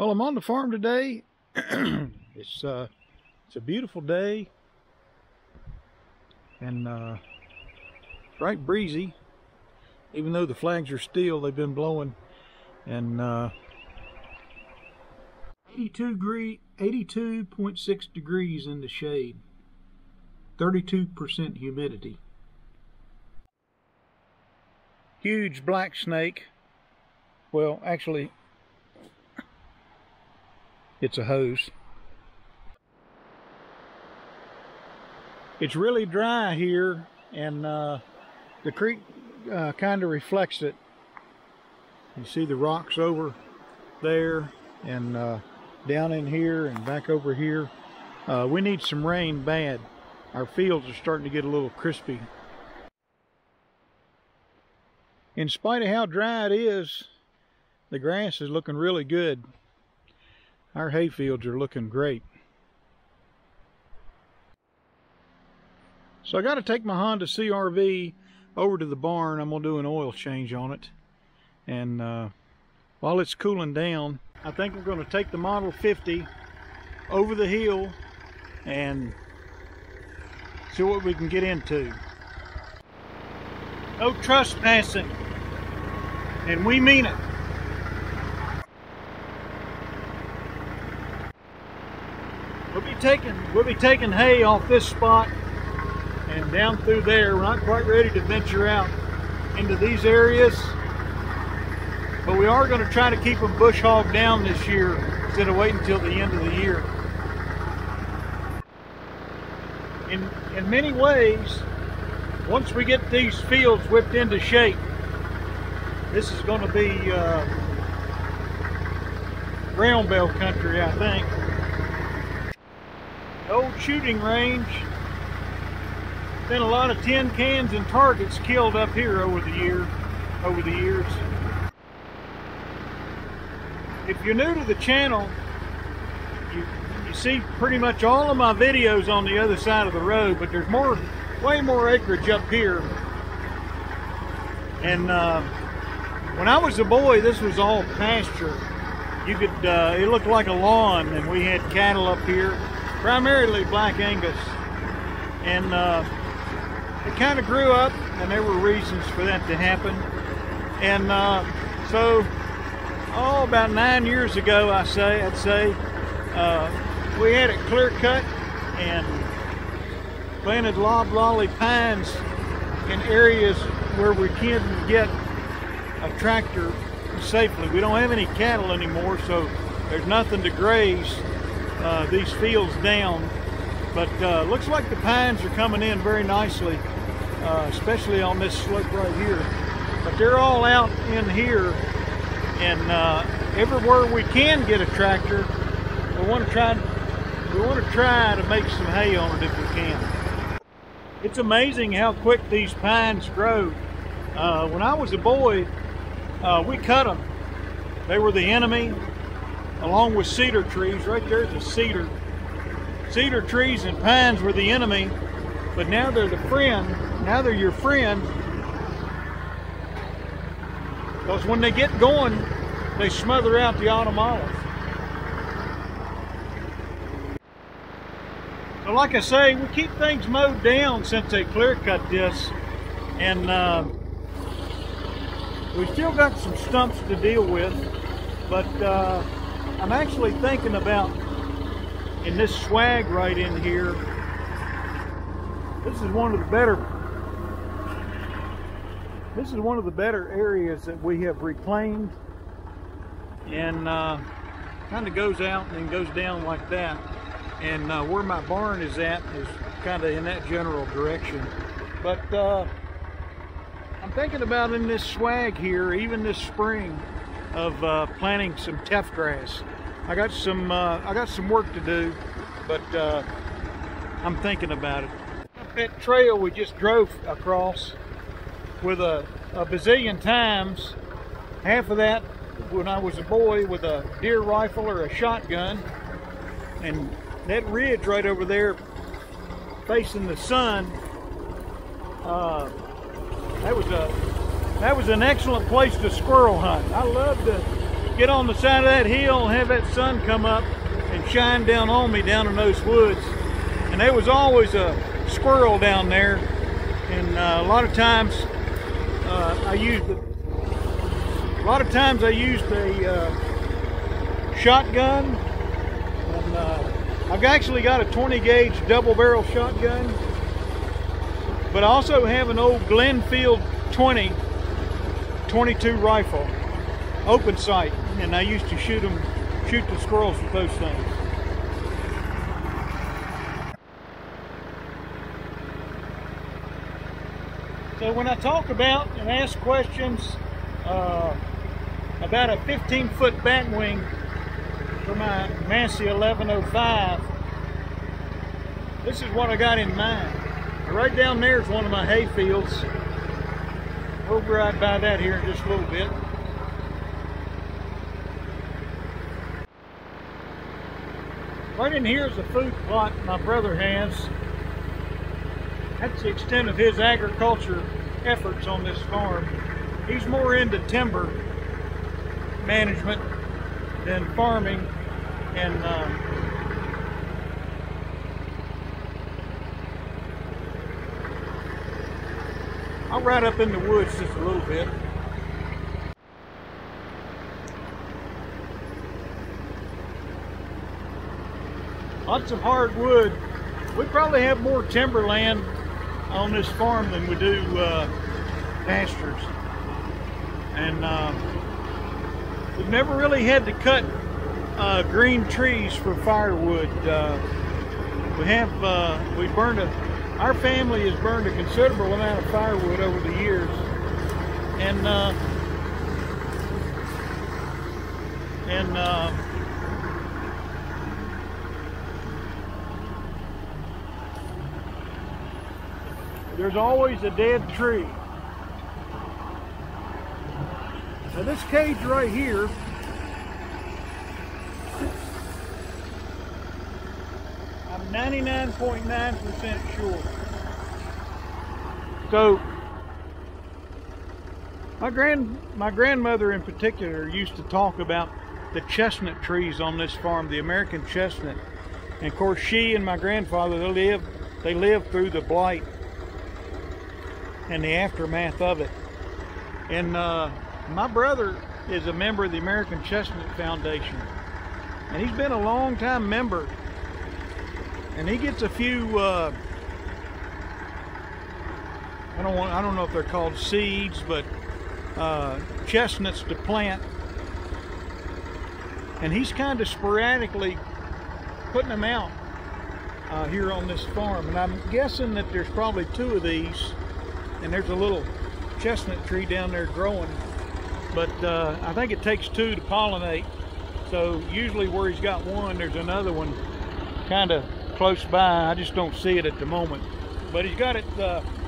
Well, I'm on the farm today. It's a beautiful day, and right breezy. Even though the flags are still, they've been blowing, and 82.6 degrees in the shade, 32% humidity. Huge black snake. Well, actually, it's a hose. It's really dry here, and the creek kind of reflects it. You see the rocks over there, and down in here and back over here. We need some rain bad. Our fields are starting to get a little crispy. In spite of how dry it is, the grass is looking really good. Our hay fields are looking great. So I got to take my Honda CR-V over to the barn. I'm going to do an oil change on it. And while it's cooling down, I think we're going to take the Model 50 over the hill and see what we can get into. No trespassing, and we mean it. We'll be taking hay off this spot and down through there. We're not quite ready to venture out into these areas, but we are going to try to keep them bush hogged down this year instead of waiting until the end of the year. In many ways, once we get these fields whipped into shape, this is going to be ground bale country, I think. Old shooting range. Been a lot of tin cans and targets killed up here over the years. If you're new to the channel, you see pretty much all of my videos on the other side of the road, but there's way more acreage up here. And when I was a boy, this was all pasture. You could it looked like a lawn, and we had cattle up here, primarily Black Angus. And it kind of grew up, and there were reasons for that to happen. And so about 9 years ago, I'd say, we had it clear cut and planted loblolly pines in areas where we can get a tractor safely. We don't have any cattle anymore, so there's nothing to graze these fields down. But looks like the pines are coming in very nicely, especially on this slope right here. But they're all out in here, and everywhere we can get a tractor, we want to try to make some hay on it if we can. It's amazing how quick these pines grow. When I was a boy, we cut them. They were the enemy, along with cedar trees. Right there's a cedar. Cedar trees and pines were the enemy, but now they're the friend. Now they're your friend, because when they get going, they smother out the autumn olive. So like I say, we keep things mowed down since they clear cut this, and we still got some stumps to deal with, but I'm actually thinking about, in this swag right in here, this is one of the better areas that we have reclaimed, and kind of goes out and then goes down like that. And where my barn is at is kind of in that general direction. But I'm thinking about in this swag here, even this spring, of planting some teff grass. I got some work to do, but I'm thinking about it. That trail we just drove across with a bazillion times, half of that when I was a boy with a deer rifle or a shotgun, and that ridge right over there facing the sun, that was an excellent place to squirrel hunt. I love to get on the side of that hill and have that sun come up and shine down on me down in those woods. And there was always a squirrel down there, and a lot of times I used a shotgun, and I've actually got a 20 gauge double barrel shotgun, but I also have an old Glenfield 22 rifle, open sight, and I used to shoot the squirrels with those things. So when I talk about and ask questions about a 15-foot batwing for my Massey 1105, this is what I got in mind. Right down there is one of my hay fields. We'll ride by that here in just a little bit. Right in here is a food plot my brother has. That's the extent of his agriculture efforts on this farm. He's more into timber management than farming, and I'll ride up in the woods just a little bit. Lots of hardwood. We probably have more timberland on this farm than we do pastures, and we've never really had to cut green trees for firewood. Our family has burned a considerable amount of firewood over the years, and there's always a dead tree. Now this cage right here, I'm 99.9% sure. So my grandmother in particular used to talk about the chestnut trees on this farm, the American chestnut. And of course she and my grandfather, they lived through the blight and the aftermath of it. And my brother is a member of the American Chestnut Foundation, and he's been a long time member, and he gets a few I don't know if they're called seeds, but chestnuts to plant, and he's kind of sporadically putting them out here on this farm. And I'm guessing that there's probably 2 of these, and there's a little chestnut tree down there growing, but I think it takes 2 to pollinate. So usually where he's got one, there's another one kind of close by. I just don't see it at the moment, but he's got it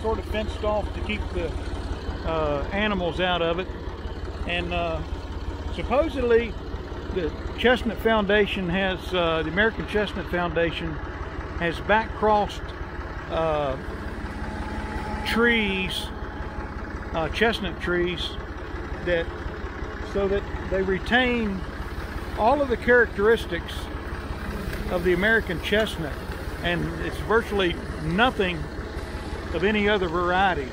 sort of fenced off to keep the animals out of it. And supposedly the Chestnut Foundation has the American Chestnut Foundation has back-crossed trees, chestnut trees, so that they retain all of the characteristics of the American chestnut, and it's virtually nothing of any other variety.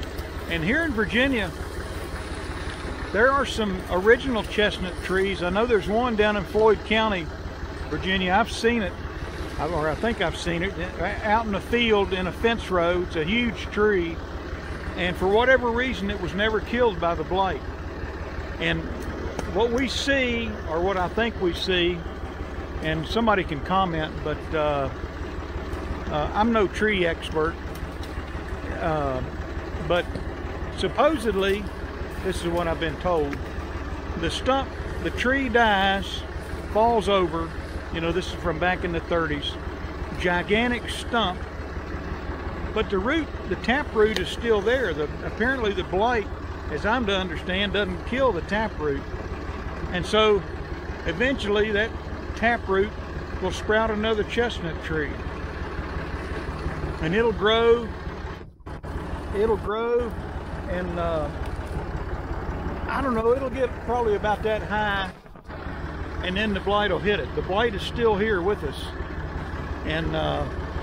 And here in Virginia, there are some original chestnut trees. I know there's one down in Floyd County, Virginia. I've seen it, or I think I've seen it, out in the field in a fence row. It's a huge tree, and for whatever reason it was never killed by the blight. And what we see, or what I think we see, and somebody can comment, but I'm no tree expert, but supposedly, this is what I've been told, the tree dies, falls over, this is from back in the 30s, gigantic stump, but the taproot is still there. Apparently the blight, as I'm to understand, doesn't kill the taproot. And so eventually that taproot will sprout another chestnut tree, and it'll grow, and I don't know, it'll get probably about that high, and then the blight will hit it. The blight is still here with us, and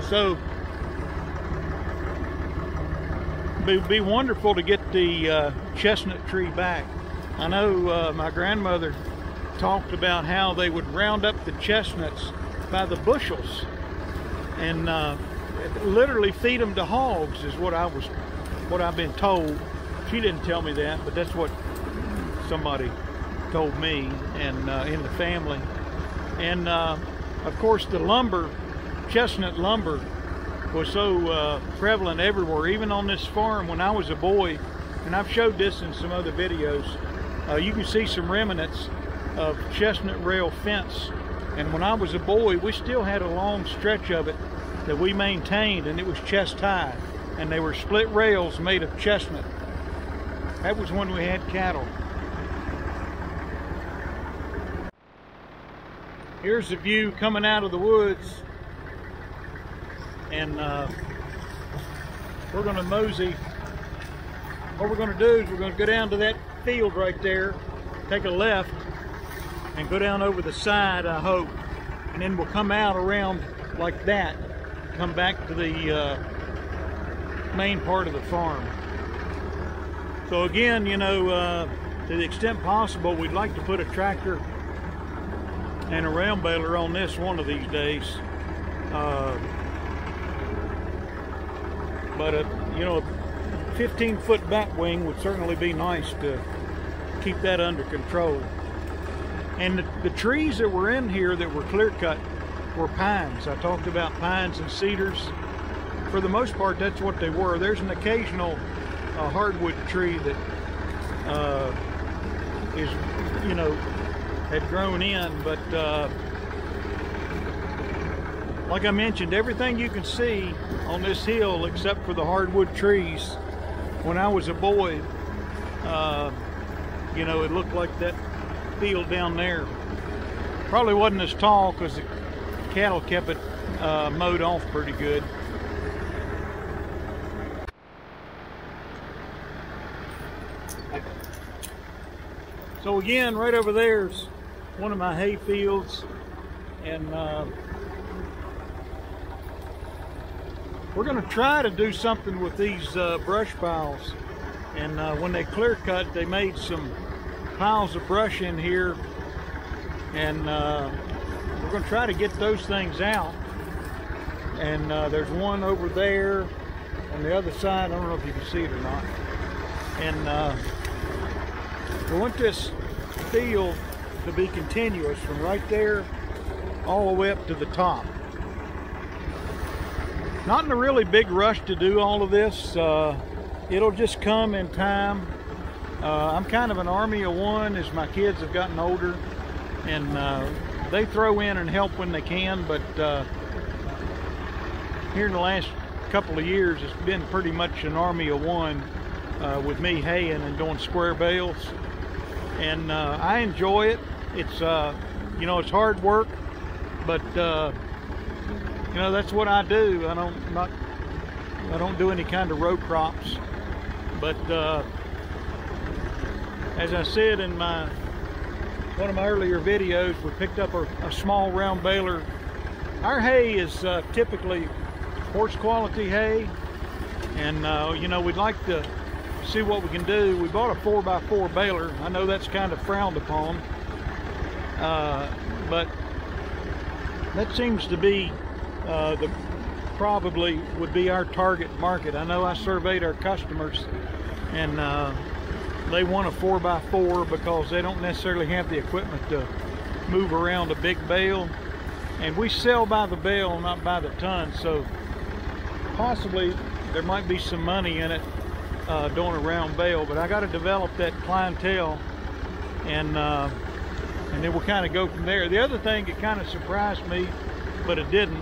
so it'd be wonderful to get the chestnut tree back. I know my grandmother talked about how they would round up the chestnuts by the bushels and literally feed them to hogs, is what I've been told. She didn't tell me that, but that's what somebody told me, and in the family. And of course the lumber, chestnut lumber, was so prevalent everywhere, even on this farm when I was a boy. And I've showed this in some other videos. You can see some remnants of chestnut rail fence, and when I was a boy we still had a long stretch of it that we maintained, and it was chest high, and they were split rails made of chestnut. That was when we had cattle. Here's the view coming out of the woods, and we're going to mosey. What we're going to do is we're going to go down to that field right there, take a left, and go down over the side, I hope, and then we'll come out around like that, come back to the main part of the farm. So again, you know, to the extent possible, we'd like to put a tractor and a round baler on this one of these days. But you know, a 15-foot back wing would certainly be nice to keep that under control. And the trees that were in here that were clear cut were pines. I talked about pines and cedars. For the most part, that's what they were. There's an occasional hardwood tree that is, you know, had grown in, but like I mentioned, everything you can see on this hill except for the hardwood trees, when I was a boy, you know, it looked like that field down there. Probably wasn't as tall because the cattle kept it mowed off pretty good. So again, right over there's one of my hay fields, and we're going to try to do something with these brush piles. And when they clear cut, they made some piles of brush in here, and we're going to try to get those things out. And there's one over there on the other side. I don't know if you can see it or not. And we want this field to be continuous from right there all the way up to the top. Not in a really big rush to do all of this. It'll just come in time. I'm kind of an army of one as my kids have gotten older, and they throw in and help when they can, but here in the last couple of years it's been pretty much an army of one with me haying and doing square bales. And I enjoy it. It's you know, it's hard work, but you know, that's what I do. I don't do any kind of row crops, but as I said in one of my earlier videos, we picked up a small round baler. Our hay is typically horse quality hay, and you know, we'd like to see what we can do. We bought a 4x4 baler. I know that's kind of frowned upon, but that seems to be probably would be our target market. I know I surveyed our customers, and they want a 4x4 because they don't necessarily have the equipment to move around a big bale, and we sell by the bale, not by the ton, so possibly there might be some money in it doing a round bale. But I got to develop that clientele, and then we'll kind of go from there. The other thing that kind of surprised me, but it didn't,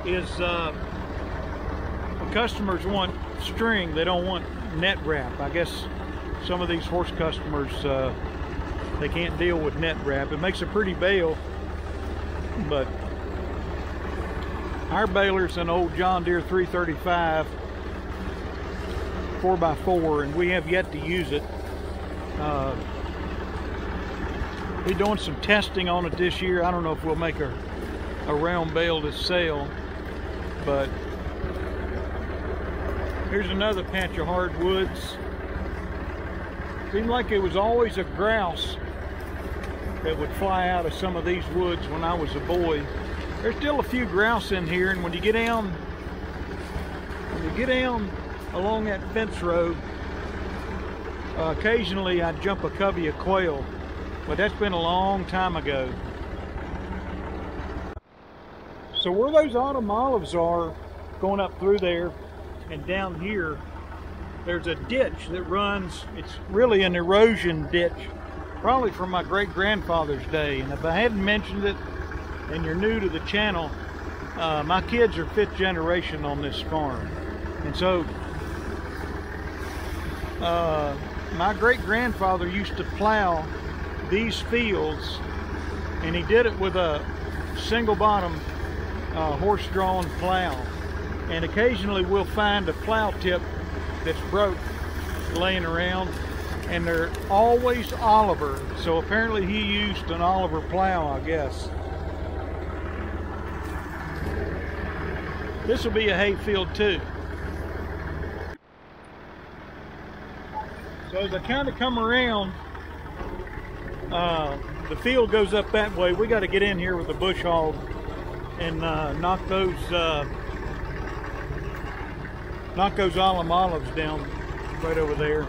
is customers want string. They don't want net wrap. I guess some of these horse customers, they can't deal with net wrap. It makes a pretty bale, but our baler's an old John Deere 335 4x4, and we have yet to use it. Be doing some testing on it this year. I don't know if we'll make a round bale to sell, but here's another patch of hardwoods. Seemed like it was always a grouse that would fly out of some of these woods when I was a boy. There's still a few grouse in here, and when you get down along that fence road, occasionally I'd jump a covey of quail, but that's been a long time ago. So where those autumn olives are, going up through there and down here, there's a ditch that runs. It's really an erosion ditch, probably from my great-grandfather's day. And if I hadn't mentioned it and you're new to the channel, my kids are 5th generation on this farm. And so my great-grandfather used to plow these fields, and he did it with a single bottom horse-drawn plow. And occasionally we'll find a plow tip that's broke laying around, and they're always Oliver. So apparently he used an Oliver plow, I guess. This will be a hay field too. So as I kind of come around, the field goes up that way. We got to get in here with the bush hog and knock those autumn olives down right over there.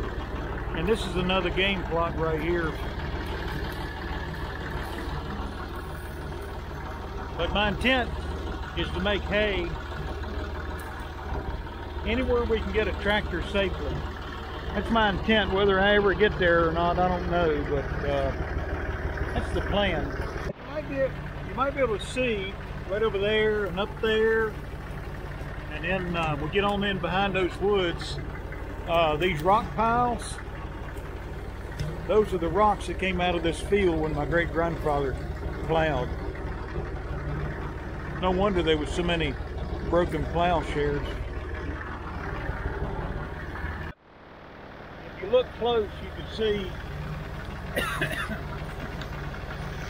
And this is another game plot right here. But my intent is to make hay anywhere we can get a tractor safely. That's my intent. Whether I ever get there or not, I don't know, but that's the plan. You might be able to see right over there and up there, and then we'll get on in behind those woods. These rock piles, those are the rocks that came out of this field when my great-grandfather plowed. No wonder there was so many broken plowshares. If you look close, you can see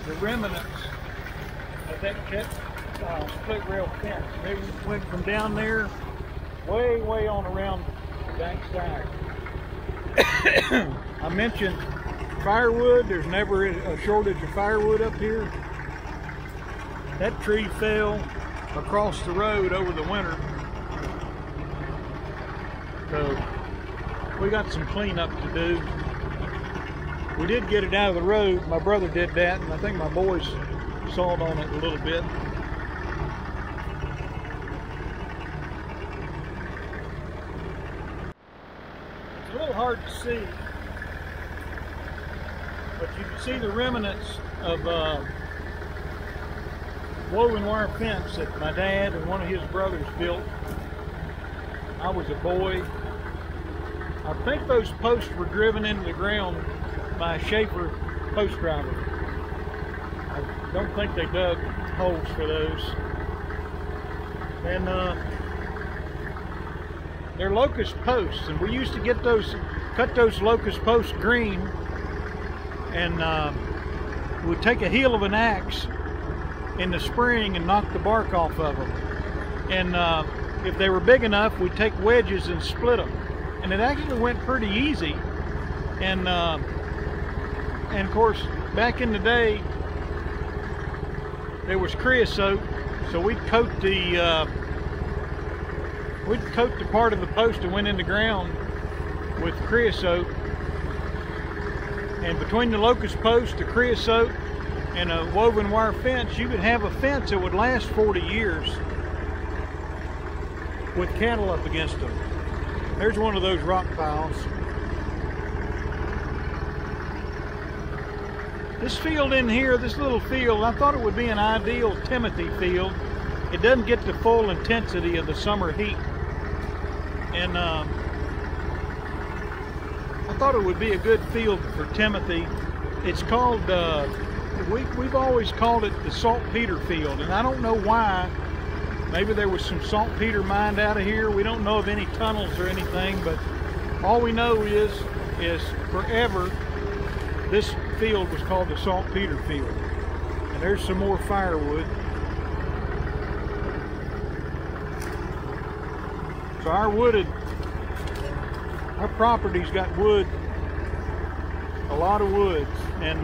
the remnants of that split rail fence. They went from down there way on around the back side. I mentioned firewood. There's never a shortage of firewood up here. That tree fell across the road over the winter, so we got some cleanup to do. We did get it out of the road. My brother did that, and I think my boys sawed on it a little bit. It's a little hard to see, but you can see the remnants of woven wire fence that my dad and one of his brothers built. I was a boy. I think those posts were driven into the ground by a Schaefer post driver. I don't think they dug holes for those. And they're locust posts, and we used to get those, cut those locust posts green, and we'd take a heel of an axe in the spring and knock the bark off of them. And if they were big enough, we'd take wedges and split them. And it actually went pretty easy. And of course, back in the day, there was creosote, so we'd coat the part of the post that went in the ground with creosote. And between the locust post, the creosote, and a woven wire fence, you could have a fence that would last 40 years with cattle up against them. There's one of those rock piles. This field in here, this little field, I thought it would be an ideal Timothy field. It doesn't get the full intensity of the summer heat. And I thought it would be a good field for Timothy. It's called, we've always called it the saltpeter field, and I don't know why. Maybe there was some saltpeter mined out of here. We don't know of any tunnels or anything, but all we know is forever this field was called the saltpeter field. And there's some more firewood. So our property's got wood, a lot of woods, and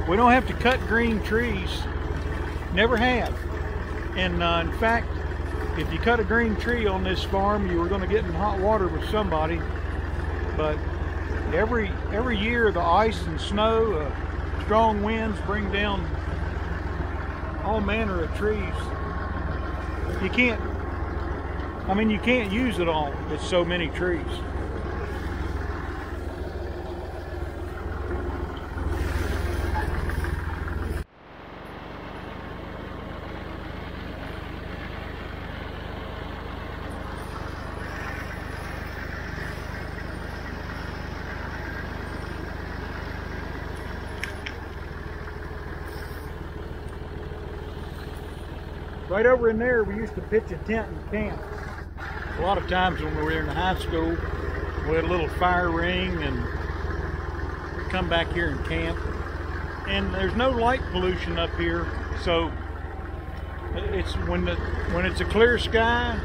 we don't have to cut green trees, never have. And in fact, if you cut a green tree on this farm, you were going to get in hot water with somebody. But every year the ice and snow, strong winds bring down all manner of trees. You can't use it all with so many trees. Right over in there, we used to pitch a tent and camp. A lot of times when we were in high school, we had a little fire ring and we'd come back here and camp. And there's no light pollution up here, so it's when it's a clear sky,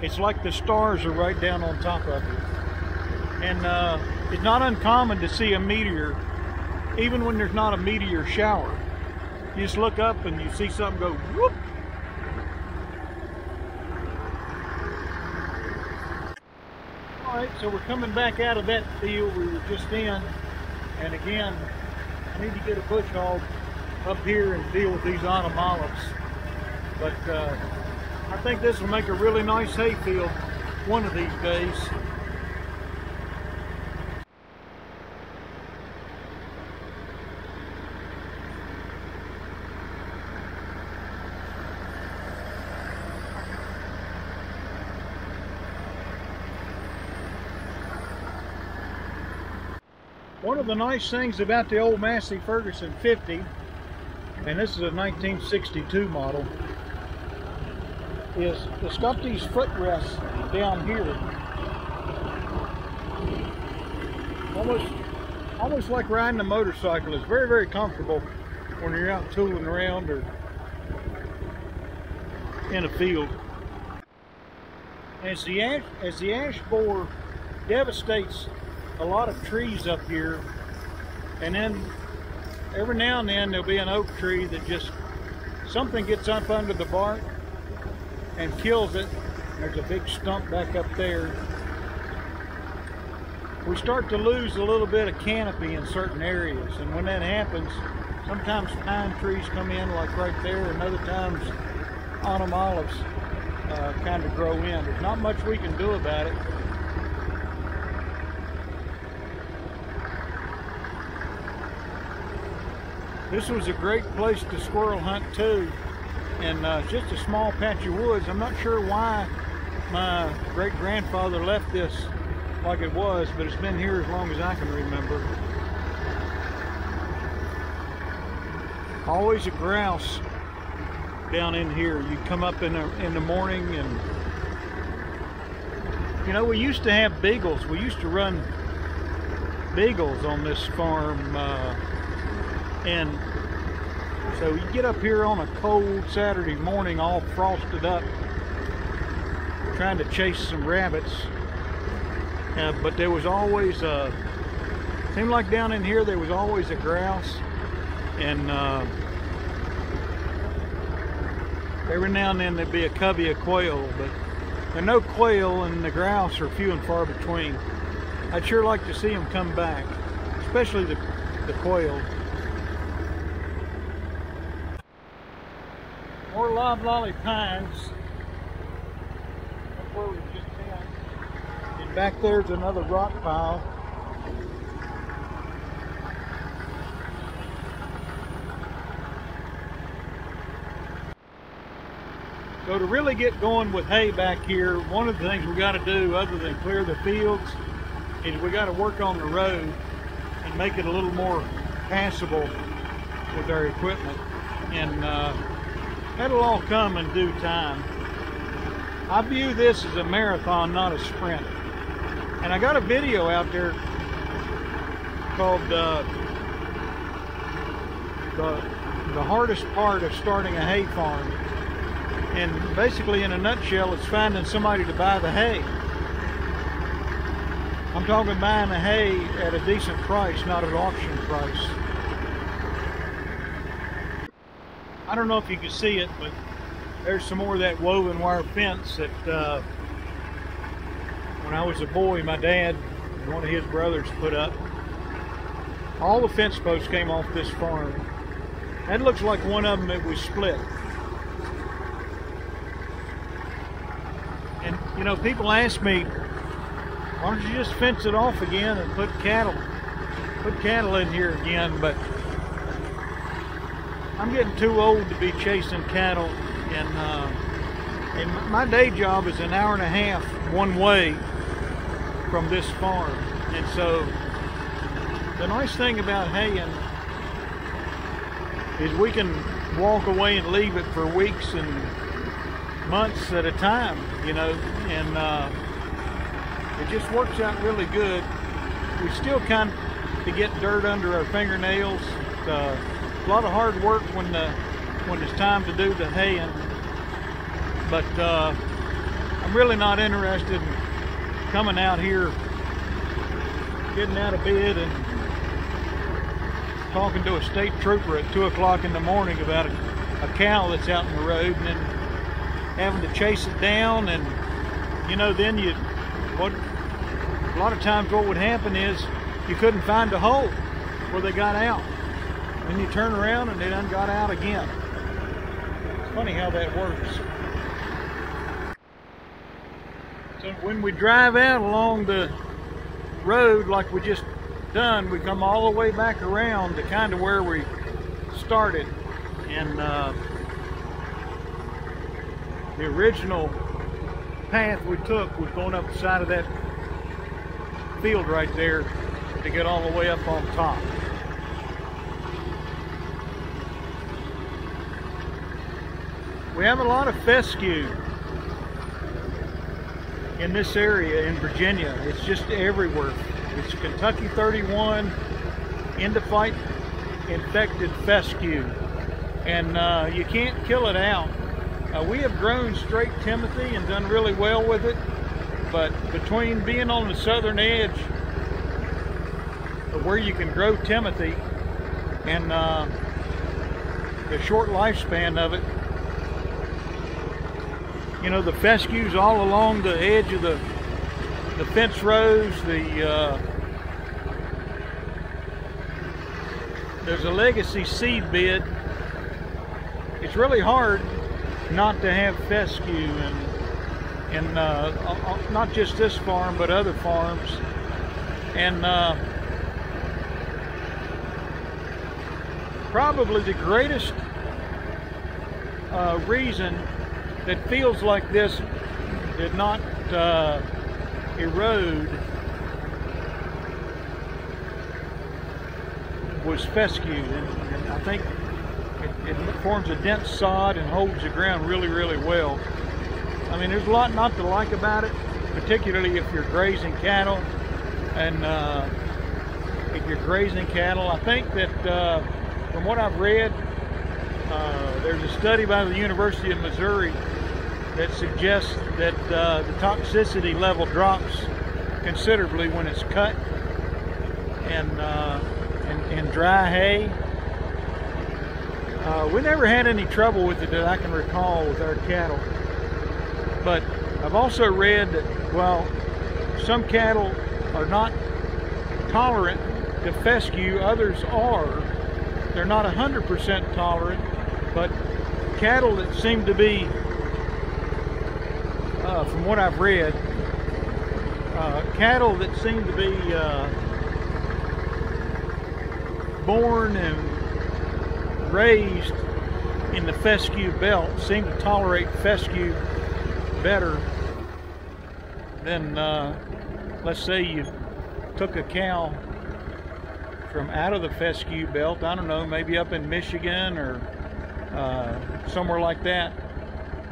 it's like the stars are right down on top of you. And it's not uncommon to see a meteor, even when there's not a meteor shower. You just look up and you see something go whoop. Alright, so we're coming back out of that field we were just in, and again, I need to get a bush hog up here and deal with these autumn olives. But I think this will make a really nice hay field one of these days. One of the nice things about the old Massey Ferguson 50, and this is a 1962 model, is it's got these footrests down here. Almost like riding a motorcycle. It's very, very comfortable when you're out tooling around or in a field. As the ash borer devastates a lot of trees up here, and then every now and then there'll be an oak tree that just something gets up under the bark and kills it. There's a big stump back up there. We start to lose a little bit of canopy in certain areas, and when that happens, sometimes pine trees come in like right there, and other times autumn olives kind of grow in. There's not much we can do about it. This was a great place to squirrel hunt too, and just a small patch of woods. I'm not sure why my great-grandfather left this like it was, but it's been here as long as I can remember. Always a grouse down in here. You come up in the morning, and you know, we used to have beagles. We used to run beagles on this farm. And so you get up here on a cold Saturday morning all frosted up trying to chase some rabbits, but there was always seemed like down in here there was always a grouse, and every now and then there'd be a covey of quail, but there are no quail, and the grouse are few and far between. I'd sure like to see them come back, especially the quail. More loblolly pines. That's where we just been. And back there's another rock pile. So to really get going with hay back here, one of the things we got to do, other than clear the fields, is we got to work on the road and make it a little more passable with our equipment. And that'll all come in due time. I view this as a marathon, not a sprint. And I got a video out there called the hardest part of starting a hay farm. And basically, in a nutshell, it's finding somebody to buy the hay. I'm talking buying the hay at a decent price, not at auction price. I don't know if you can see it, but there's some more of that woven wire fence that when I was a boy, my dad and one of his brothers put up. All the fence posts came off this farm. That looks like one of them that was split. And you know, people ask me, why don't you just fence it off again and put cattle in here again? But I'm getting too old to be chasing cattle, and my day job is an hour and a half one way from this farm. And so the nice thing about haying is we can walk away and leave it for weeks and months at a time, you know, and it just works out really good. We still kind of get dirt under our fingernails. A lot of hard work when it's time to do the haying, but I'm really not interested in coming out here, getting out of bed and talking to a state trooper at 2 o'clock in the morning about a cow that's out in the road, and then having to chase it down. And you know, then a lot of times what would happen is you couldn't find a hole where they got out. Then you turn around and they done got out again. It's funny how that works. So when we drive out along the road like we just done, we come all the way back around to kind of where we started. And the original path we took was going up the side of that field right there to get all the way up on top. We have a lot of fescue in this area in Virginia. It's just everywhere. It's Kentucky 31 end-of-fight infected fescue, and you can't kill it out. We have grown straight Timothy and done really well with it, but between being on the southern edge of where you can grow Timothy and the short lifespan of it, you know, the fescues all along the edge of the fence rows, there's a legacy seed bed. It's really hard not to have fescue, and not just this farm but other farms. And probably the greatest reason that fields like this did not erode was fescue, and I think it forms a dense sod and holds the ground really, really well. I mean, there's a lot not to like about it, particularly if you're grazing cattle. And if you're grazing cattle, I think that from what I've read, there's a study by the University of Missouri that suggests that the toxicity level drops considerably when it's cut and dry hay. We never had any trouble with it that I can recall with our cattle. But I've also read that while some cattle are not tolerant to fescue, others are. They're not 100% tolerant, but cattle that seem to be, from what I've read, cattle that seem to be born and raised in the fescue belt seem to tolerate fescue better than, let's say you took a cow from out of the fescue belt, I don't know, maybe up in Michigan or somewhere like that,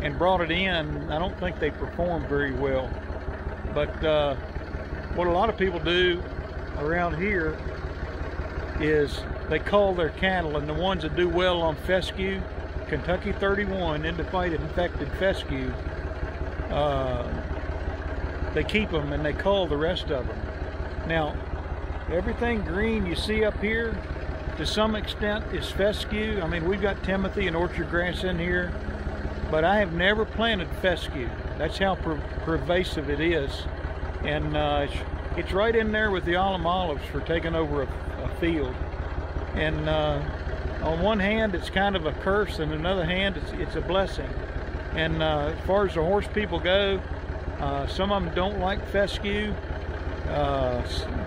and brought it in. I don't think they perform very well. But what a lot of people do around here is they cull their cattle, and the ones that do well on fescue, Kentucky 31, infected fescue, they keep them and they cull the rest of them. Now, everything green you see up here, to some extent, is fescue. I mean, we've got Timothy and orchard grass in here, but I have never planted fescue. That's how pervasive it is. And it's right in there with the alum olives for taking over a field. And on one hand, it's kind of a curse, and on the other hand, it's a blessing. And as far as the horse people go, some of them don't like fescue.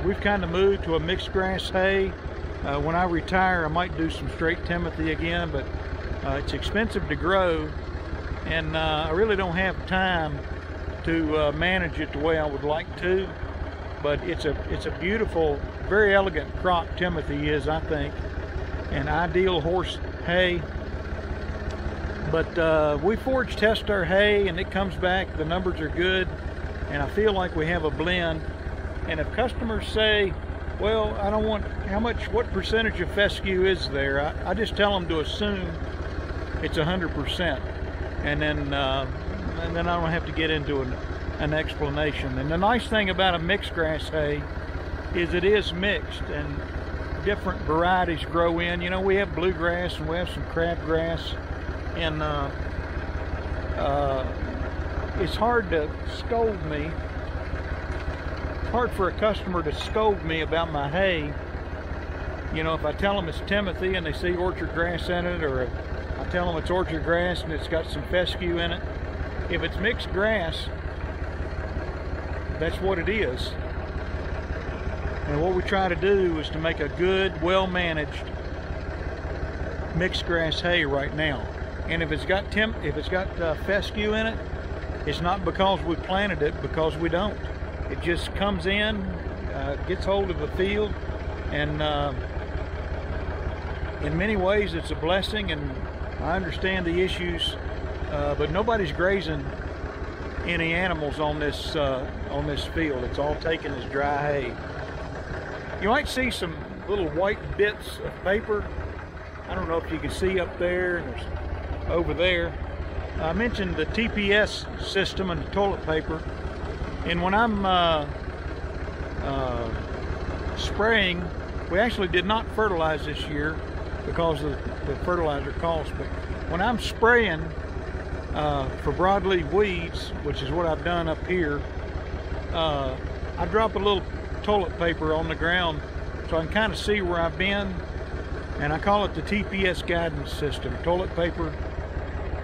We've kind of moved to a mixed grass hay. When I retire, I might do some straight Timothy again, but it's expensive to grow, and I really don't have time to manage it the way I would like to. But it's a beautiful, very elegant crop. Timothy is, I think, an ideal horse hay. But we forage test our hay, and it comes back, the numbers are good, and I feel like we have a blend. And if customers say, well, I don't want, what percentage of fescue is there? I just tell them to assume it's 100%. And then I don't have to get into an explanation. And the nice thing about a mixed grass hay is it is mixed, and different varieties grow in. You know, we have bluegrass and we have some crabgrass, and it's hard to scold me. It's hard for a customer to scold me about my hay. You know, if I tell them it's Timothy and they see orchard grass in it, or I tell them it's orchard grass and it's got some fescue in it. If it's mixed grass, that's what it is. And what we try to do is to make a good, well-managed mixed grass hay right now. And if it's got fescue in it, it's not because we planted it, because we don't. It just comes in, gets hold of the field, and in many ways it's a blessing. And I understand the issues, but nobody's grazing any animals on this field. It's all taken as dry hay. You might see some little white bits of paper. I don't know if you can see up there and there's over there. I mentioned the TPS system and the toilet paper. And when I'm spraying, we actually did not fertilize this year because of the fertilizer cost. But when I'm spraying for broadleaf weeds, which is what I've done up here, I drop a little toilet paper on the ground so I can kind of see where I've been, and I call it the TPS guidance system, toilet paper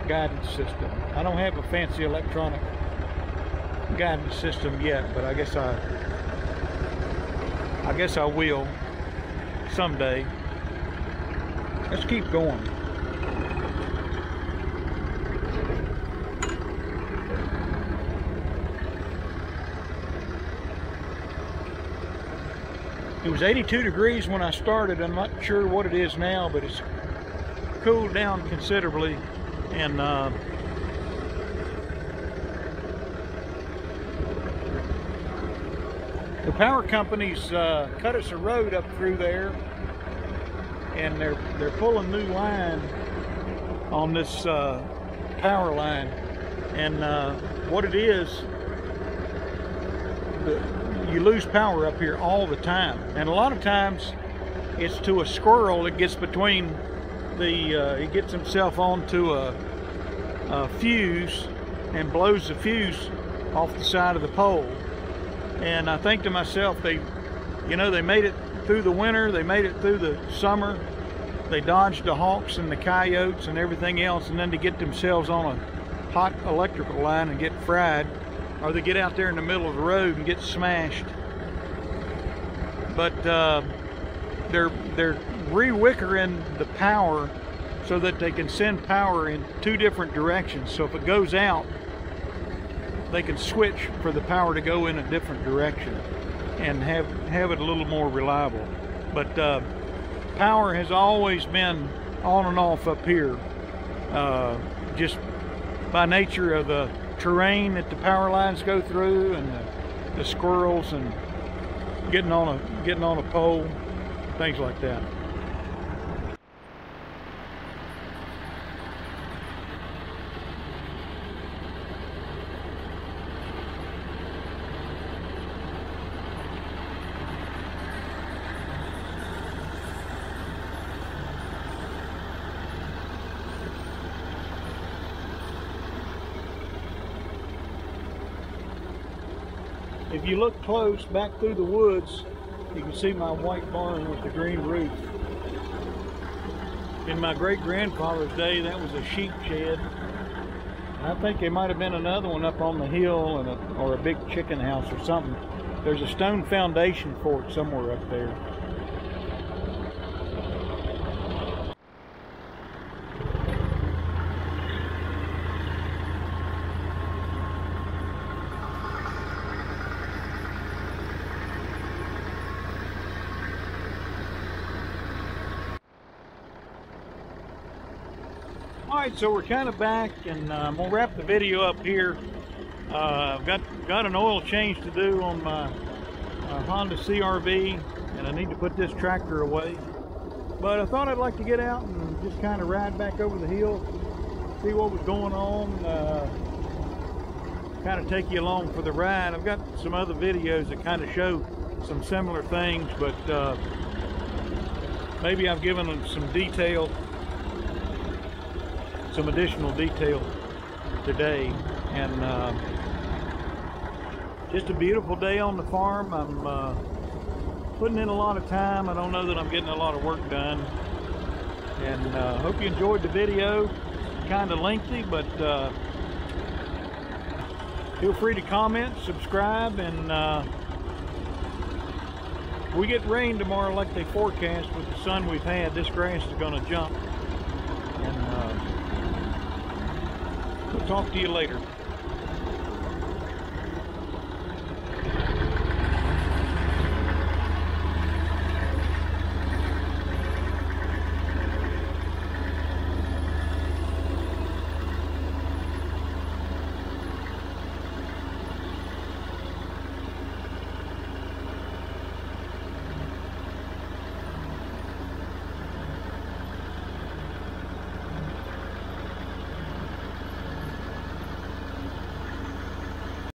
guidance system. I don't have a fancy electronic guidance system yet, but I guess I will someday. Let's keep going. It was 82 degrees when I started. I'm not sure what it is now, but it's cooled down considerably. And the power companies cut us a road up through there, and they're pulling new line on this power line. And what it is, you lose power up here all the time, and a lot of times it's to a squirrel that gets between the he gets himself onto a fuse and blows the fuse off the side of the pole. And I think to myself, they made it through the winter, they made it through the summer, they dodged the hawks and the coyotes and everything else, and then to get themselves on a hot electrical line and get fried, or they get out there in the middle of the road and get smashed. But they're re-wickering the power so that they can send power in two different directions. So if it goes out, they can switch for the power to go in a different direction and have it a little more reliable. But power has always been on and off up here, just by nature of the terrain that the power lines go through, and the squirrels, and getting on a pole, things like that. if you look close back through the woods, you can see my white barn with the green roof. In my great-grandfather's day, that was a sheep shed. I think there might have been another one up on the hill, and or a big chicken house or something. There's a stone foundation for it somewhere up there. Alright, so we're kind of back, and I'm going to wrap the video up here. I've got an oil change to do on my Honda CR-V, and I need to put this tractor away. But I thought I'd like to get out and just kind of ride back over the hill, see what was going on, kind of take you along for the ride. I've got some other videos that kind of show some similar things, but maybe I've given them some detail, some additional detail today. And just a beautiful day on the farm. I'm putting in a lot of time. I don't know that I'm getting a lot of work done, and hope you enjoyed the video. Kind of lengthy, but feel free to comment, subscribe, and if we get rain tomorrow like they forecast with the sun we've had, this grass is going to jump. And we'll talk to you later.